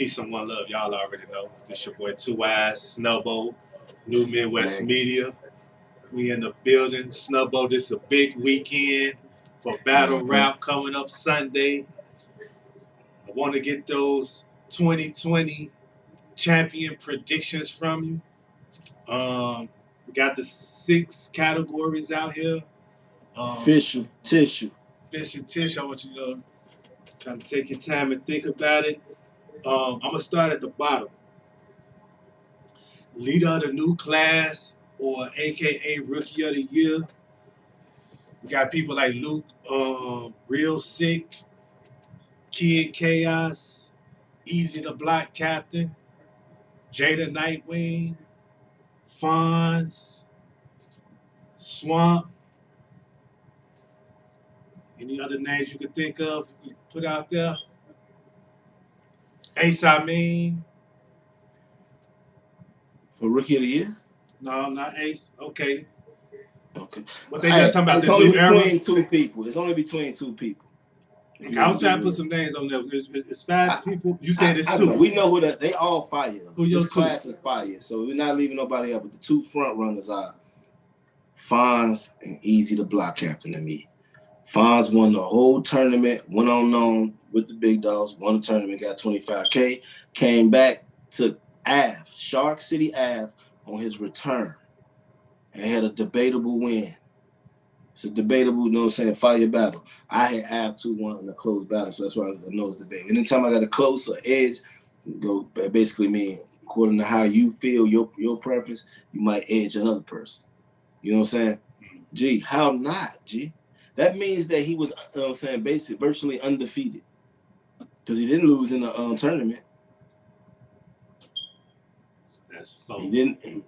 Peace and one love. Y'all already know. This your boy 2eiies, Snubbo, New Midwest Media. We in the building. Snubbo, this is a big weekend for battle rap coming up Sunday. I want to get those 2020 champion predictions from you. We got the 6 categories out here. Official tissue. Official tissue. I want you to kind of take your time and think about it. I'm going to start at the bottom. Leader of the new class, or AKA Rookie of the Year. We got people like Luke, Real Sick, Kid Chaos, Easy the Block Captain, Jada Nightwing, Fonz, Swamp. Any other names you could think of you could put out there? Ace, I mean. For Rookie of the Year? No, not Ace. Okay. Okay. But they just talking about this new era. It's only between 2 people. It's only between 2 people. Okay, I was trying to put some names on there. It's 5 people. You said it's 2. We know who they all fire. Who your 2? Class is fire. So we're not leaving nobody out. But the 2 front runners are Fonz and Easy the Block Captain and me. Fonz won the whole tournament, went on with the big dogs, won the tournament, got 25K, came back, took Ave, Shark City Ave, on his return and had a debatable win. It's a debatable, you know what I'm saying, fire battle. I had Ave 2-1 in a close battle, so that's why I know it's debate. Anytime I got a close or edge, go basically mean according to how you feel, your preference, you might edge another person. You know what I'm saying? Gee, how not, G? That means that he was, you know what I'm saying, basically virtually undefeated because he didn't lose in the tournament. That's fun. He didn't.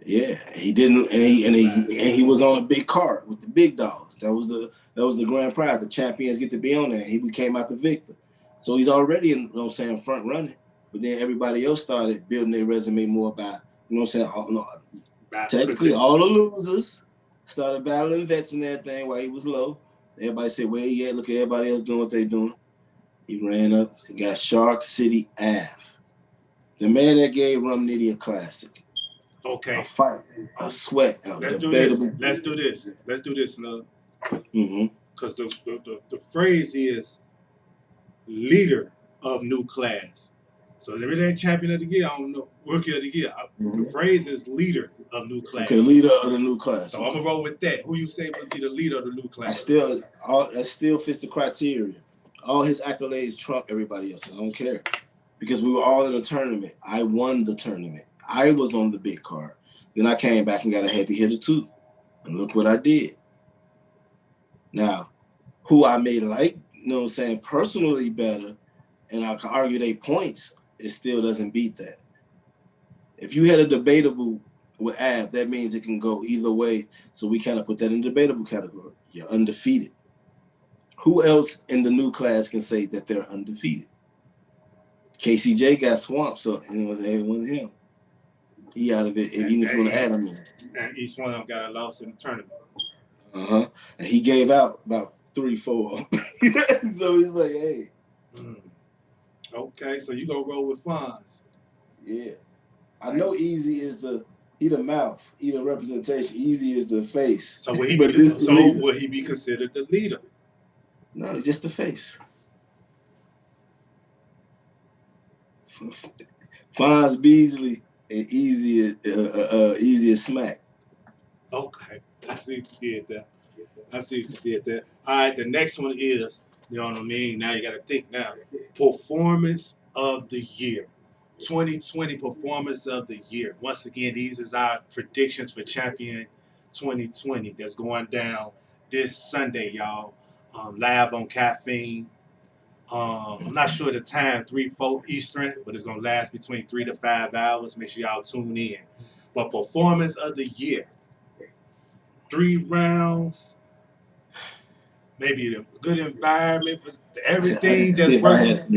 Yeah, he didn't, and he was on a big card with the big dogs. That was the grand prize. The champions get to be on there. He came out the victor, so he's already in, you know what I'm saying, front running. But then everybody else started building their resume more by, you know what I'm saying. Technically, all the losers started battling vets and everything while he was low. Everybody said, "Where he at? Look at everybody else doing what they doing." He ran up and got Shark City Ave, the man that gave Rum Nitty a classic. Okay. A fight, a sweat. Let's do this. No. Because the phrase is leader of new class. So if it ain't champion of the year, I don't know. Rookie of the year. The phrase is leader of new class. Okay, leader of the new class. So I'm gonna roll with that. Who you say would be the leader of the new class? That still fits the criteria. All his accolades trump everybody else. I don't care. Because we were all in a tournament. I won the tournament. I was on the big card. Then I came back and got a heavy hitter too. And look what I did. Now, who I made like, you know what I'm saying, personally better, and I can argue they points, it still doesn't beat that. If you had a debatable with Ab, that means it can go either way. So we kind of put that in the debatable category. You're undefeated. Who else in the new class can say that they're undefeated? KCJ got swamped, so you know, it wasn't him. He out of it, even if you want to add him in. And each one of them got a loss in the tournament. And he gave out about 3-4. So he's like, hey. Okay, so you gonna roll with Fonz. Yeah. I know Easy is the mouth, he the representation. Easy is the face. So will he be considered the leader? No, he's just the face. Fonz Beasley and Easy as Smack. Okay, I see what you did there. All right, the next one is, you know what I mean? Now you got to think now. Performance of the year. 2020 Performance of the Year. Once again, these is our predictions for Champion 2020 that's going down this Sunday, y'all. Live on Caffeine. I'm not sure the time, 3-4 Eastern, but it's gonna last between 3 to 5 hours. Make sure y'all tune in. But Performance of the Year, 3 rounds, maybe a good environment, everything just worked.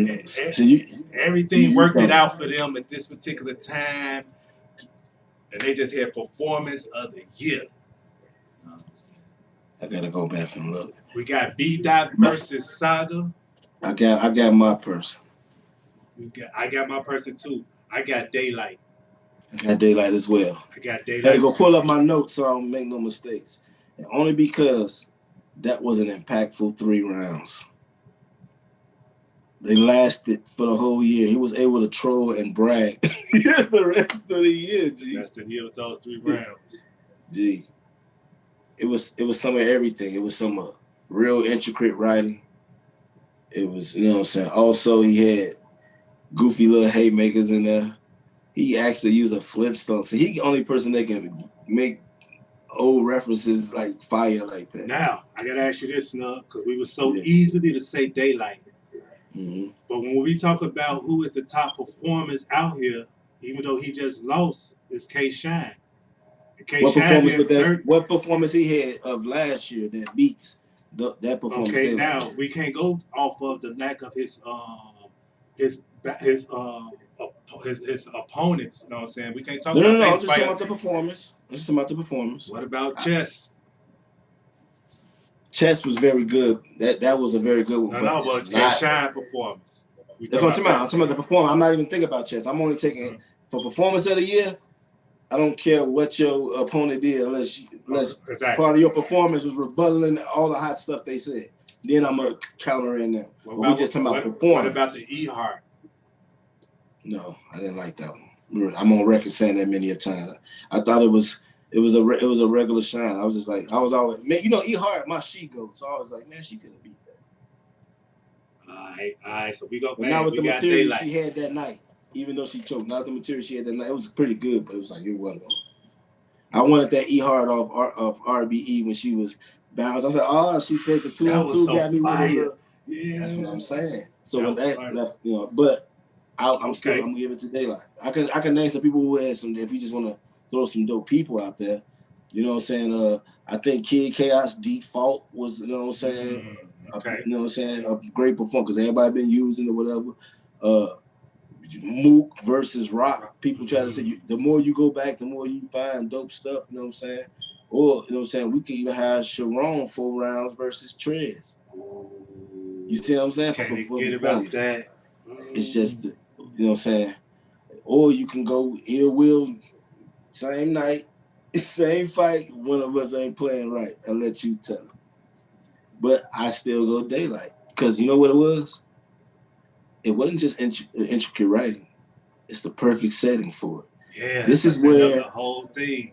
Everything worked it out for them at this particular time, and they just had Performance of the Year. I gotta go back and look. We got B-Dot versus Saga. I got my person. I got my person too. I got Daylight. I got Daylight as well. I got Had to Daylight. go pull up my notes so I don't make no mistakes. And only because that was an impactful 3 rounds. They lasted for the whole year. He was able to troll and brag the rest of the year, G. That's the year with those 3 rounds. G. It was some of everything. It was some real intricate writing. It was, you know what I'm saying? Also, he had goofy little haymakers in there. He actually used a Flintstone. So he's the only person that can make old references like fire like that. Now, I got to ask you this, Snug, because we were so easily to say Daylight. Mm-hmm. But when we talk about who is the top performers out here, even though he just lost, is K-Shine. What performance he had of last year that beats that performance? Okay, now we can't go off of the lack of his opponents. You know what I'm saying? We can't talk about No. I'm just talking about the performance. What about Chess? Chess was very good. That was a very good one. No, but K-Shine performance. That's what I'm talking about. I'm talking about the performance. I'm not even thinking about Chess. I'm only taking for performance of the year. I don't care what your opponent did unless part of your performance was rebutting all the hot stuff they said. Then I'm going to counter in them. We just talking about performance. What about the E-Heart? No, I didn't like that one. I'm on record saying that many a time. I thought it was a regular shine. I was always, man, E-Heart, my she-goat. So I was like, man, she could have beat that. All right. So we go back. But not with the material she had that night. Even though she choked, not the material she had that night. It was pretty good, but it was like, it wasn't. I wanted that E-Heart of RBE when she was bounced. I was like, oh, she said the 2-on-2 got me with her. Yeah. That's what I'm saying. So when that left, but I'm gonna give it to Daylight. I can name some people who had some, if you just want to throw some dope people out there. You know what I'm saying? I think Kid Chaos Default was, you know what I'm saying? You know what I'm saying? A great performance because everybody been using it or whatever. Mook versus Rock. People try to say the more you go back, the more you find dope stuff. You know what I'm saying? Or you know what I'm saying? We can even have Sharon 4 rounds versus Trez. You see what I'm saying? Can't forget about that. It's just, you know what I'm saying? Or you can go Ill Will, same night, same fight. One of us ain't playing right. I'll let you tell. But I still go Daylight because you know what it was? It wasn't just intricate writing. It's the perfect setting for it. Yeah, this is where the whole thing.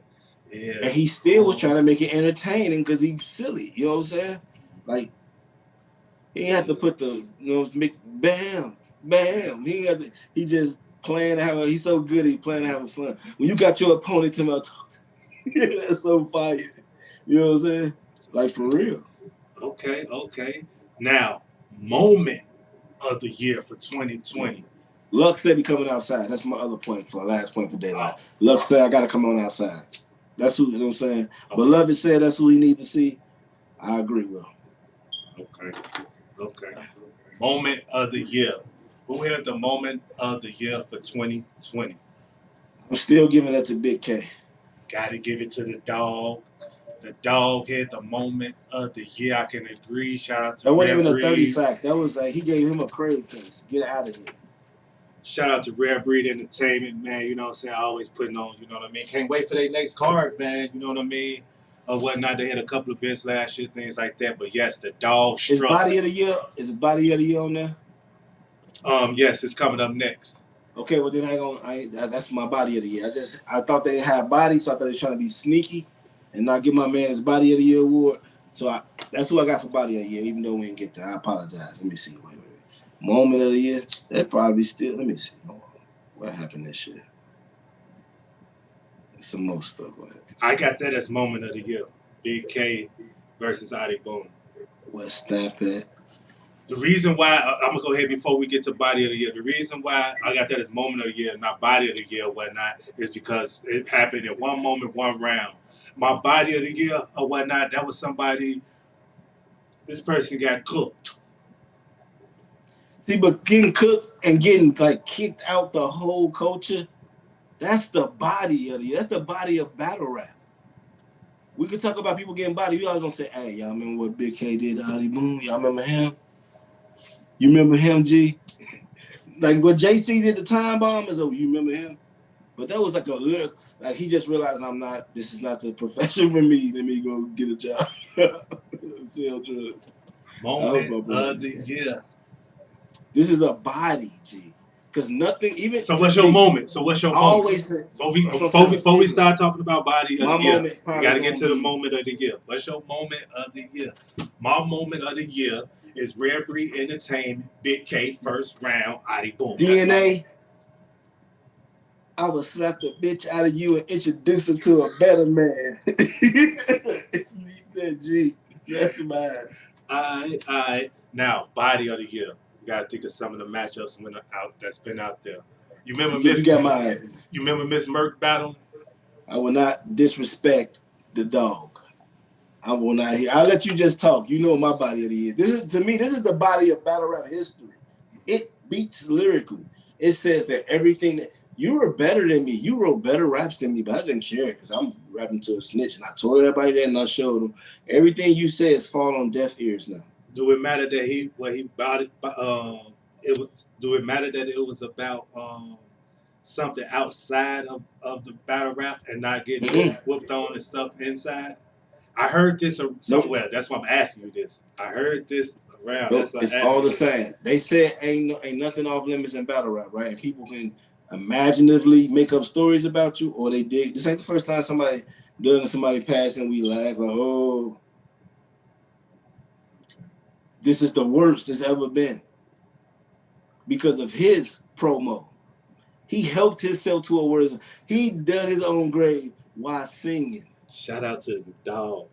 Yeah, and he still was trying to make it entertaining because he's silly. You know what I'm saying? Like he had to put the bam, bam. He just playing to have. He's so good. He playing to have fun. When you got your opponent to my talk, that's so fire. You know what I'm saying? Like for real. Okay. Now, moment of the year for 2020. Lux said he coming outside. That's my other point for last point for Daylight. Lux said I gotta come on outside. That's who, you know what I'm saying? Okay. But Lovett said that's who he need to see. I agree with him. Okay. Moment of the year. Who had the moment of the year for 2020? I'm still giving that to Big K. Gotta give it to the dog. The dog had the moment of the year. I can agree. Shout out to that wasn't even a 30 sack. That was like he gave him a crave case. Get out of here. Shout out to Rare Breed Entertainment, man. You know what I'm saying? Always putting on, you know what I mean? Can't wait for their next card, man. You know what I mean? Or whatnot. They had a couple of events last year, things like that. But yes, the dog struck. Is Body of the Year? Is it Body of the Year on there? Yes, it's coming up next. Okay, well then that's my Body of the Year. I thought they had Body, so I thought they were trying to be sneaky and not give my man his Body of the Year award. So that's who I got for Body of the Year, even though we didn't get that. I apologize. Let me see. Wait. Moment of the year? That probably still. Let me see. Hold on. What happened this year? Some more stuff. I got that as moment of the year. Big K versus Adi Boom. What's Stamp at? The reason why I'm gonna go ahead before we get to Body of the Year. The reason why I got that as moment of the year, not Body of the Year or whatnot, is because it happened in one moment, one round. My Body of the Year or whatnot, that was somebody. This person got cooked. See, but getting cooked and getting like kicked out the whole culture, that's the body of the year. That's the body of battle rap. We could talk about people getting body. We always gonna say, "Hey, y'all remember what Big K did to Adi Boom? Y'all remember him? You remember him, G?" like what JC did the time bomb is over. You remember him? But that was like a lyric. Like he just realized this is not the profession for me. Let me go get a job. Sell drugs. Moment of the year. This is a body, G. Because nothing, even. So what's your moment? Always. Before we start talking about body of the year, you got to get to the moment of the year. What's your moment of the year? My moment of the year is Rare Breed Entertainment, Big K, first round, Adi Boom. DNA. I would slap the bitch out of you and introduce her to a better man. G. That's mine. All right. Now, body of the year. You got to think of some of the matchups that's been out there. You remember You remember Miss Merck battle? I will not disrespect the dog. I will not hear. I'll let you just talk. You know my body of the year. This is the body of battle rap history. It beats lyrically. It says that everything that you were better than me. You wrote better raps than me, but I didn't care because I'm rapping to a snitch, and I told everybody that, and I showed them everything you say is fall on deaf ears now. Do it matter that he bought it? Do it matter that it was about something outside of the battle rap and not getting whooped on and stuff inside? I heard this somewhere. That's why I'm asking you this. I heard this around. Nope. It's all the same. They said ain't nothing off limits in battle rap, right? And people can imaginatively make up stories about you, or they dig. This ain't the first time somebody passed and we laugh like, oh, this is the worst it's ever been because of his promo. He helped himself to a word. He dug his own grave while singing. Shout out to the dog.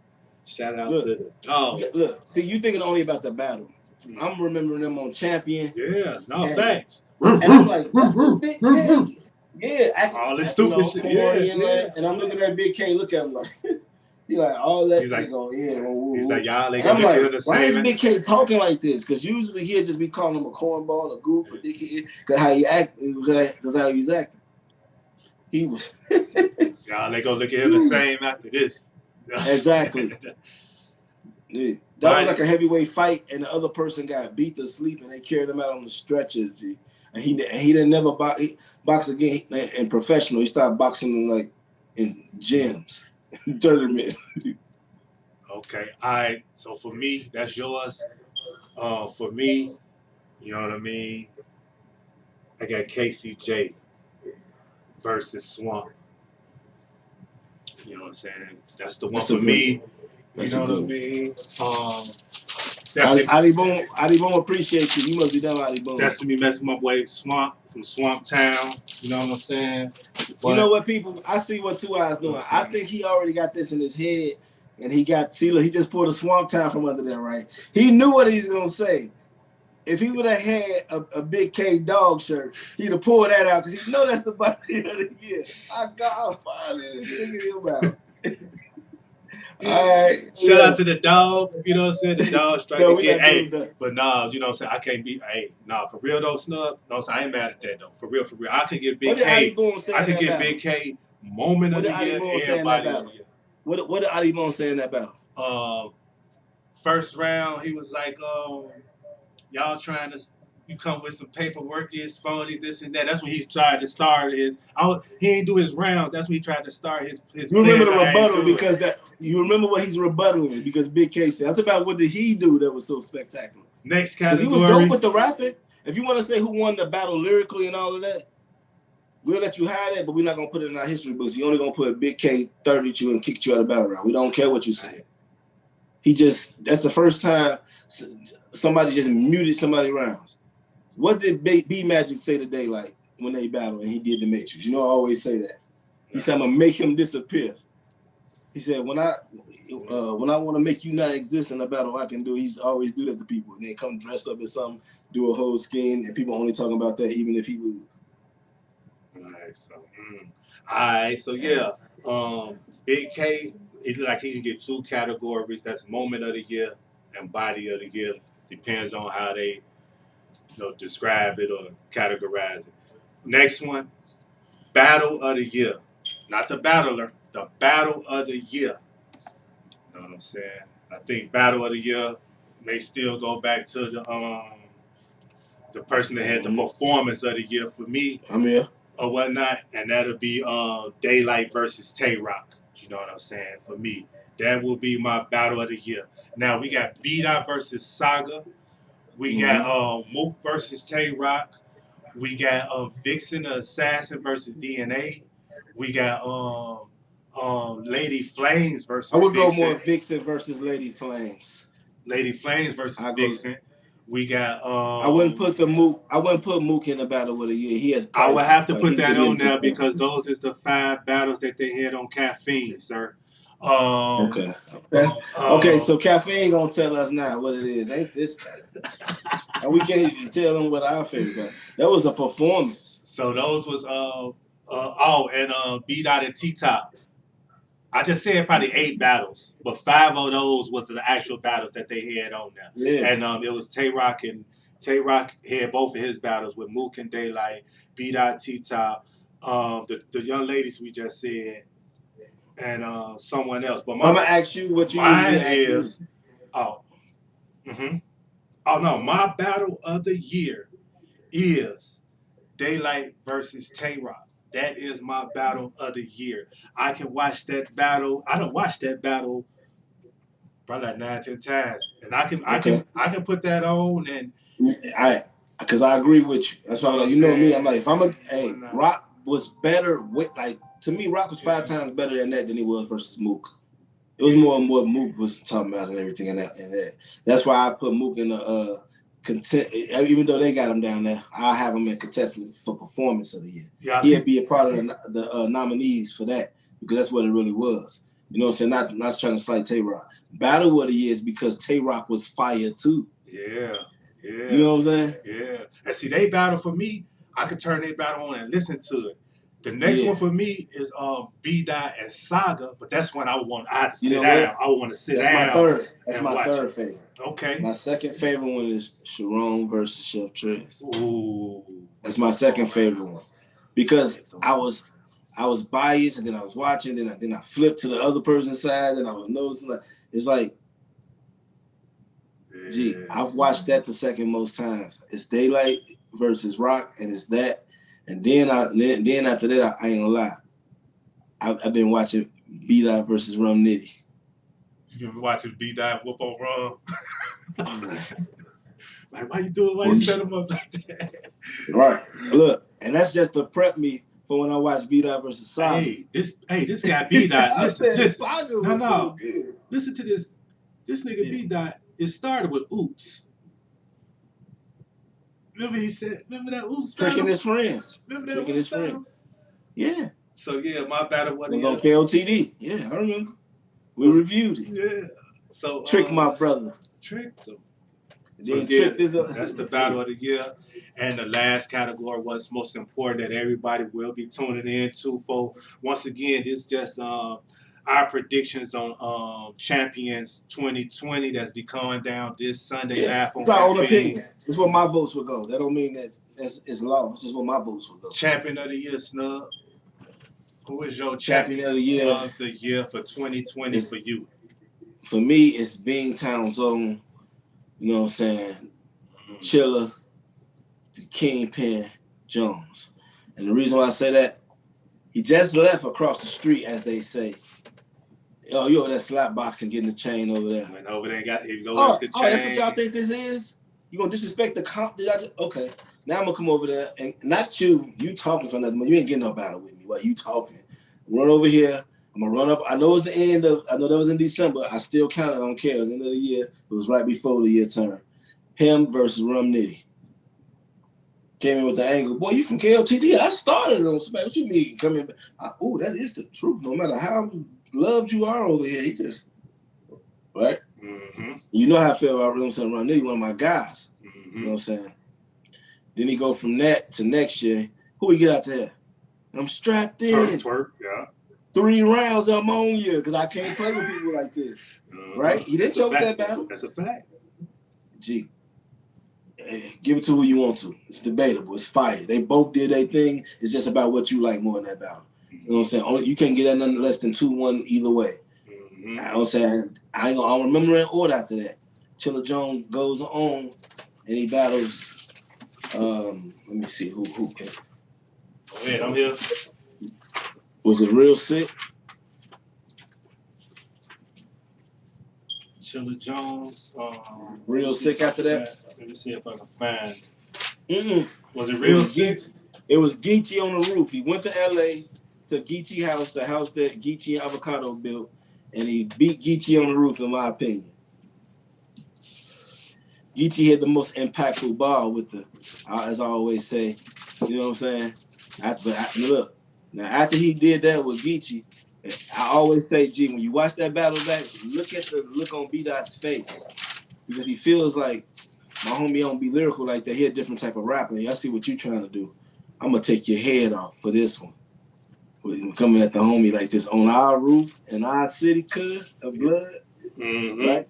Shout out to the dog. Look, see, you thinking only about the battle. I'm remembering them on Champion. Yeah, no, thanks. And I'm like, Big K. Yeah, all this stupid shit. Yeah. And I'm looking at Big K, look at him like, he like, all that shit going in. He's like, y'all ain't gonna look at the same. Why is Big K talking like this? Because usually he'll just be calling him a cornball, a goof, a dickhead, because how he act, because how he was acting. He was. Y'all ain't gonna look at him the same after this. Exactly. Yeah. That was like a heavyweight fight, and the other person got beat to sleep, and they carried him out on the stretcher, G. And he didn't never box again in professional. He started boxing in gyms, tournament. Okay, all right. So for me, that's yours. For me, you know what I mean. I got KCJ versus Swamp. You know what I'm saying? That's the one for me. You know what I mean? Adi Boom appreciate you. You must be done, Adi Boom. That's me messing with my boy Swamp from Swamp Town. You know what I'm saying? But, you know what, people? I see what 2eiies doing. I think he already got this in his head, and he just pulled a Swamp Town from under there, right? He knew what he's gonna say. If he would have had a Big K dog shirt, he'd have pulled that out because he know that's the body of the year. I finally figured him out. All right. Shout out to the dog. You know what I'm saying? The dog's trying to get but nah, you know what I'm saying? I can't be for real though, Snub. No, I ain't mad at that though. For real. I could get Big K. I could get Big K moment of the year and body of the year. What did Adi Boom say in that battle? First round, he was like, y'all trying to you come with some paperwork, it's phony, this and that. That's when he's tried to start his. He ain't do his round. That's when he tried to start his. You remember the rebuttal because you remember what he's rebuttaling because Big K said. That's about what did he do that was so spectacular. Next category. He was dope with the rapping. If you want to say who won the battle lyrically and all of that, we'll let you hide it, but we're not gonna put it in our history books. You're only gonna put Big K 30 you and kicked you out of battle round. We don't care what you say. That's the first time somebody just muted somebody rounds. What did B Magic say today, like when they battled and he did the Matrix? You know, I always say that. He said, "I'm gonna make him disappear." He said, "When I want to make you not exist in a battle, I can do." He's always do that to people, and they come dressed up as something, do a whole skin, and people only talking about that even if he lose. So yeah, Big K, it's like he can get two categories. That's moment of the year and body of the year. Depends on how they describe it or categorize it. Next one, battle of the year. Not the battler, the battle of the year. You know what I'm saying? I think battle of the year may still go back to the person that had the performance of the year for me I'm here. or whatnot, and that'll be Daylight versus Tay Rock. You know what I'm saying? For me, that will be my battle of the year. Now we got BOTY versus Saga. We got Mook versus Tay Rock. We got Vixen the Assassin versus DNA. We got Lady Flames versus I would go Vixen. more Vixen versus Lady Flames. Lady Flames versus Vixen. We got I wouldn't put Mook in the battle with a year. He had I would have to put that on there because those is the 5 battles that they had on Caffeine, sir. Okay. So Caffeine gonna tell us now what it is. Ain't this? And we can't even tell them what our favorite. That was a performance. So those was B-Dot and T-Top. I just said probably 8 battles, but 5 of those was the actual battles that they had on there. Yeah. And it was Tay Rock had both of his battles with Mook and Daylight, B-Dot, T-Top, the young ladies we just said, and someone else. But I'm gonna ask you what you mine is. Oh no, my battle of the year is Daylight versus Tay Rock. That is my battle of the year. I can watch that battle. I don't watch that battle probably like 9-10 times, and I can put that on and because I agree with you. That's why I'm like, you know me. I'm like, if Rock was better with to me, Rock was 5 times better than that than he was versus Mook. It was more and what Mook was talking about and everything and that. That's why I put Mook in the content. Even though they got him down there, I have him in contestant for performance of the year. Yeah, he'd be a part of the nominees for that because that's what it really was. You know what I'm saying? Not trying to slight Tay Rock. Battle of the year is because Tay Rock was fire too. Yeah. You know what I'm saying? Yeah. And see, they battle for me. I could turn their battle on and listen to it. The next one for me is B-Dot and Saga, but that's when I had to sit down. I want to sit down. That's my third favorite. Okay. My second favorite one is Sharon versus Chef Trez. Ooh. That's my second favorite one. Because I was biased and then I was watching, then I flipped to the other person's side and I was noticing it's like I've watched that the second most times. It's Daylight versus Rock and it's that. And then after that, I ain't gonna lie. I've been watching B-Dot versus Rum Nitty. You've been watching B-Dot whoop on Rum? Like, why you doing? Why you set him up like that? Right. Look, and that's just to prep me for when I watch B-Dot versus Saga. This guy B-Dot. listen. No. Listen to this. This nigga B-Dot, it started with oops. Remember that oops battle? Tricking his friends. Remember that oops battle? Yeah. So my battle was on KOTD. Yeah, I remember. We reviewed it. Yeah. So trick my brother. Tricked him. So that's the battle of the year. And the last category was most important that everybody will be tuning in to. For once again, this is just our predictions on Champions 2020 that's be coming down this Sunday. It's our own opinion. It's where my votes will go. That don't mean that it's law. It's just where my votes will go. Champion of the year, Snub. Who is your champion of the year for 2020 for you? For me, it's Bingtown Zone. You know what I'm saying? Chiller, the Kingpin, Jones. And the reason why I say that, he just left across the street, as they say. Oh, you over there slap boxing, getting the chain over there. Went over there, he was over with the chain. That's what y'all think this is? You gonna disrespect the comp? Okay, now I'm gonna come over there and not you. You talking for nothing, but you ain't getting no battle with me. What you talking? Run over here. I'm gonna run up. I know it's the end of. I know that was in December. I still count it. I don't care. It was the end of the year. It was right before the year turn. Him versus Rum Nitty. Came in with the angle. Boy, you from KLTD? I started on Smack. What you mean? Come in. That is the truth. No matter how loved you are over here, he just right. Mm-hmm. You know how I feel about Rum Nitty. One of my guys. Mm-hmm. You know what I'm saying? Then he go from that to next year. Who we get out there? I'm strapped in. Twerk, yeah. 3 rounds, I'm on you because I can't play with people like this. Right? He didn't choke that battle. That's a fact. Gee. Give it to who you want to. It's debatable. It's fire. They both did their thing. It's just about what you like more in that battle. You know what I'm saying? You can't get that nothing less than 2-1 either way. Mm-hmm. You know what I'm saying? I don't remember in order after that. Chilla Jones goes on and he battles Let me see who can. Go ahead, I'm here. Was it Real Sick? Chilla Jones. Real Sick after that? Let me see if I can find. Mm-mm. Was it Real Sick? It was Geechee on the Roof. He went to LA to Geechee House, the house that Geechee Avocado built, and he beat Geechee on the Roof, in my opinion. Geechee had the most impactful ball with the, as I always say, you know what I'm saying? Look, now after he did that with Geechee, I always say, G, when you watch that battle back, look at the look on B-Dot's face. Because he feels like my homie don't be lyrical like that. He a different type of rapper. I see what you trying to do. I'm going to take your head off for this one. Coming at the homie like this on our roof in our city, cuz of blood. Mm-hmm. Right?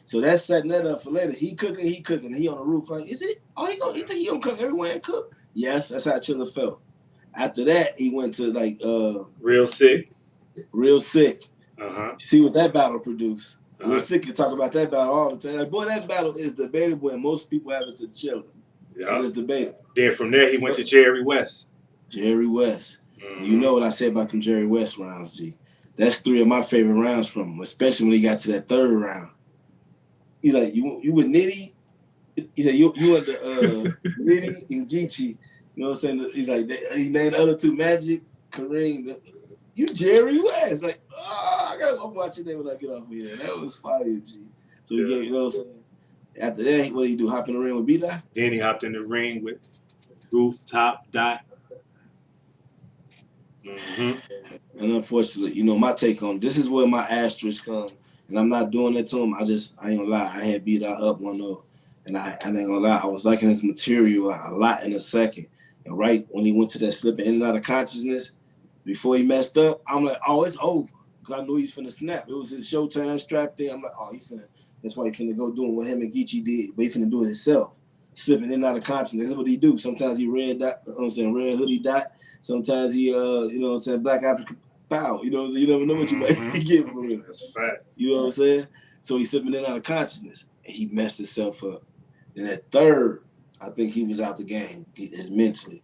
So that's setting that up for later. He cooking. He on the roof like, is it? Oh, you think he gonna cook everywhere and cook? Yes, that's how Chilla felt. After that, he went to like Real Sick. Real Sick. Uh-huh. See what that battle produced. Uh-huh. Real Sick can talk about that battle all the time. Like, boy, that battle is debatable, and most people have it to Chilla. Yeah. It's debatable. Then from there, he went to Jerry West. Jerry West. Mm-hmm. And you know what I said about them Jerry West rounds, G. That's 3 of my favorite rounds from him, especially when he got to that 3rd round. He's like, you with Nitty? He said, you and the Nitty and Geechee. You know what I'm saying? He's like, he named the other 2 Magic, Kareem. You Jerry West. Like, I gotta go watch it there when I get off here. That was fire, G. So he gave, you know what I'm saying? After that, what did he do? Hop in the ring with B-Dot? Then he hopped in the ring with Rooftop Dot. Mm-hmm. And unfortunately, you know, my take on this is where my asterisk comes. And I'm not doing that to him. I ain't gonna lie. I had B-Dot up 1-0. And I ain't gonna lie. I was liking his material a lot in a second. And right when he went to that slipping in and out of consciousness, before he messed up, I'm like, oh, it's over. Because I knew he's finna snap. It was his Showtime strap thing. I'm like, oh, that's why he finna go doing what him and Geechee did. But he finna do it himself. Slipping in and out of consciousness. That's what he do. Sometimes he red dot, you know what I'm saying, red hoodie dot. Sometimes he, you know what I'm saying, Black African pow. You know what I'm saying? You never know what you might get from him. That's facts. You know what I'm saying? So he's slipping in and out of consciousness. And he messed himself up. And at 3rd, I think he was out the game, mentally.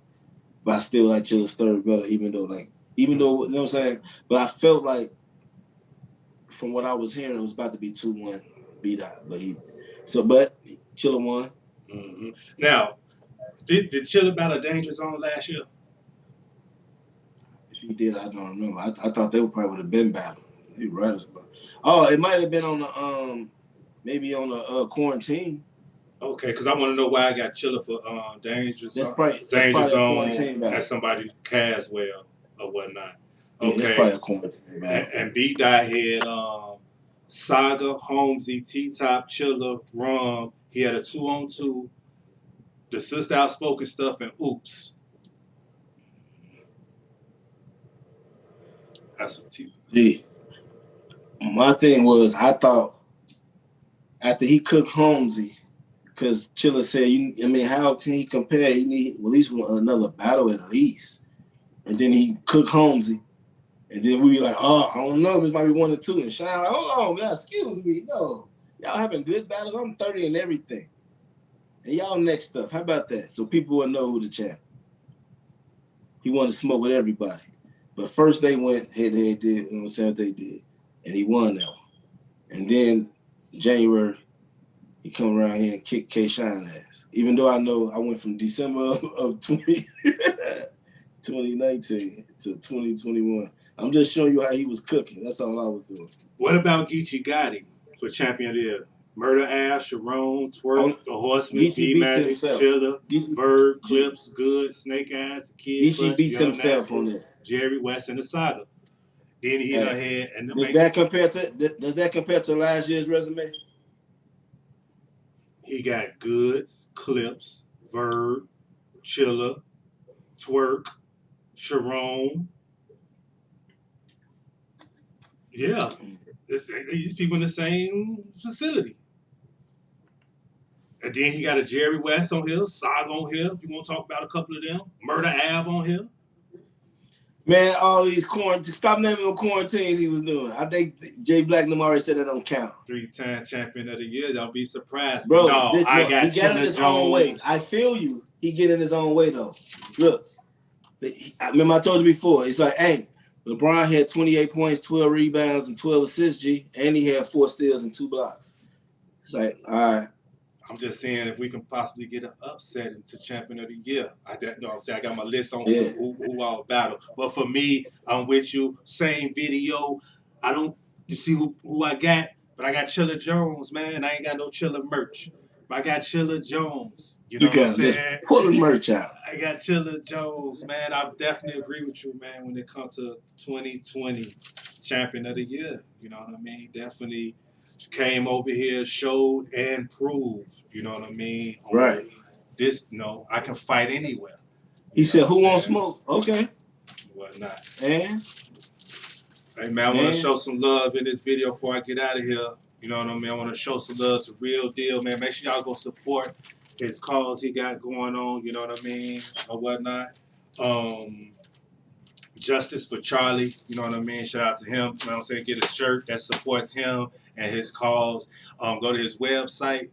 But I still like Chilla's 3rd better, even though, you know what I'm saying? But I felt like, from what I was hearing, it was about to be 2-1 B-Dot. But Chilla won. Mm-hmm. Now, did Chilla battle Danger Zone last year? If he did, I don't remember. I thought they would probably would have been battle. They right as well. Oh, it might have been on the maybe on the quarantine. Okay, because I want to know why I got Chilla for Danger Zone. Danger Zone as somebody Caswell or whatnot. Okay, yeah, that's probably a quarantine battle. And B-Dot had Saga, Holmesy, T-Top, Chilla, Rum. He had a 2-on-2. The Sister Outspoken stuff and Oops. That's what Gee, my thing was, I thought after he cooked Holmesy, because Chilla said, how can he compare? He need at least another battle at least. And then he cooked Holmesy. And then we be like, oh, I don't know, this might be 1 or 2. And Shine, like, hold on, man, excuse me, no. Y'all having good battles? I'm 30 and everything. And y'all next up. How about that? So people will know who the champ. He wanted to smoke with everybody. But first they went head-to-head, you know what I'm saying, what they did. And he won that one. And then January, he come around here and kick K-Shine ass. Even though I know I went from December of 2019 to 2021. I'm just showing you how he was cooking. That's all I was doing. What about Geechee Gotti for Champion of the Year? Murder Ass, Sharon, Twerk, The Horseman, D-Magic, Chilla, Verb, Clips, Good, Snake Ass, Kid, Geechee beats himself on that. Jerry West and the Saga. Then he ahead and does that compare to last year's resume? He got Goods, Clips, Verb, Chilla, Twerk, Sharon. Yeah, these people in the same facility. And then he got a Jerry West on here, Saga on here, if you want to talk about a couple of them. Murder Ave on here. Man, all these quarantines, stop naming them quarantines he was doing. I think Jay Black and them already said that don't count. 3-time champion of the year, don't be surprised. Bro, I got Chilla Jones. I feel you. he get in his own way though. Look, I remember I told you before. It's like, hey, LeBron had 28 points, 12 rebounds, and 12 assists, G, and he had 4 steals and 2 blocks. It's like, all right. I'm just saying if we can possibly get an upset into champion of the year. I got my list on Yeah. who I'll battle. But for me, I'm with you. Same video. I don't you see who I got, but I got Chilla Jones, man. I ain't got no Chilla merch. But I got Chilla Jones. You know You what I'm got just saying? pull the merch out. I got Chilla Jones, man. I definitely agree with you, man, when it comes to 2020 champion of the year. You know what I mean? Definitely came over here, showed and proved. You know what I mean? Right. I can fight anywhere. He said, "Who won't smoke?" Okay. Whatnot. And hey man, I want to show some love in this video before I get out of here. You know what I mean? I want to show some love to Real Deal, man. Make sure y'all go support his cause he got going on. You know what I mean? Or whatnot. Justice for Charlie, you know what I mean? Shout out to him. You know what I'm saying? Get a shirt that supports him and his cause. Go to his website.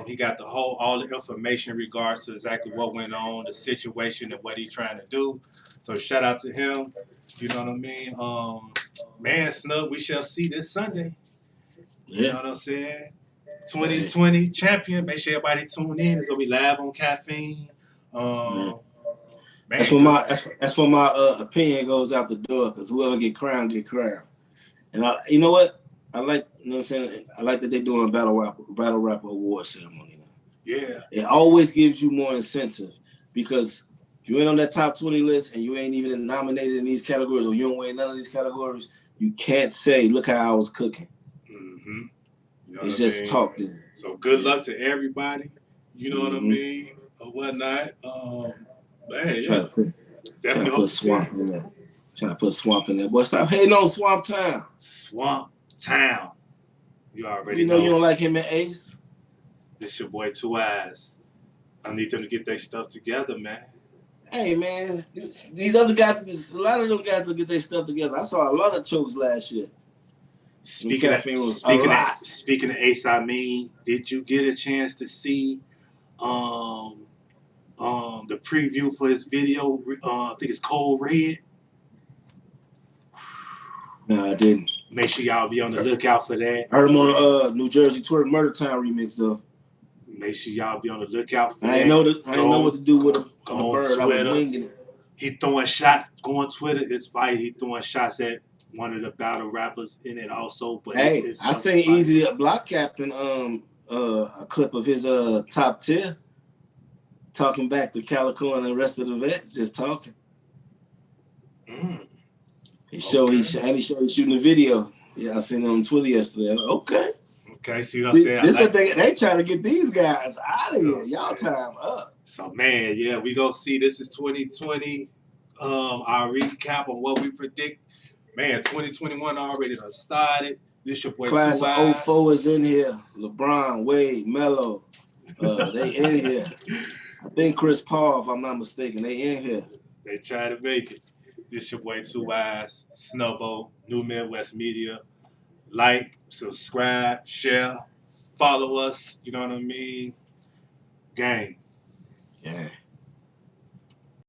He got all the information in regards to exactly what went on, the situation, and what he's trying to do. So shout out to him. You know what I mean? Man, Snug, we shall see this Sunday. You know what I'm saying? 2020 champion. Make sure everybody tune in. It's gonna be live on Caffeine. Man, that's when my opinion goes out the door, because whoever get crowned. And you know what? I like, you know what I'm saying? I like that they're doing a battle rap award ceremony now. Yeah. It always gives you more incentive, because if you ain't on that top 20 list and you ain't even nominated in these categories, or you don't win none of these categories, you can't say, look how I was cooking. Mm-hmm. You know it's just talk. So good luck to everybody. You know what I mean? Or whatnot. Man, try to put Swamp in there. Trying to put Swamp in there. Boy, stop hating on Swamp Town. Swamp Town. You already know. You don't like him and Ace? This your boy 2eiies. I need them to get their stuff together, man. Hey, man. These other guys, a lot of them guys will get their stuff together. I saw a lot of chokes last year. Speaking of Ace, I mean, did you get a chance to see the preview for his video? I think it's Cold Red. No, I didn't. Make sure y'all be on the lookout for that. I heard him on New Jersey Twerk Murder Town remix though. Make sure y'all be on the lookout for that. I didn't know what to do with him on the bird. Twitter. I was winging it. He throwing shots. Go on Twitter. It's fire. He throwing shots at one of the battle rappers in it also. But hey, I seen Easy the Block Captain a clip of his top tier talking back to Calico and the rest of the vets, just talking. He showed he's shooting a video. Yeah, I seen it on Twitter yesterday. Okay. Okay, see what I'm saying? This they trying to get these guys out of here. Y'all time up. So man, yeah, we gonna see. This is 2020. Our recap on what we predict. Man, 2021 already done started. This your boy Class of 04 is in here. LeBron, Wade, Melo. They in here. I think Chris Paul, if I'm not mistaken, they in here. They try to make it. This your boy 2eiies, Snubbo, New Midwest Media. Like, subscribe, share, follow us. You know what I mean? Gang. Yeah.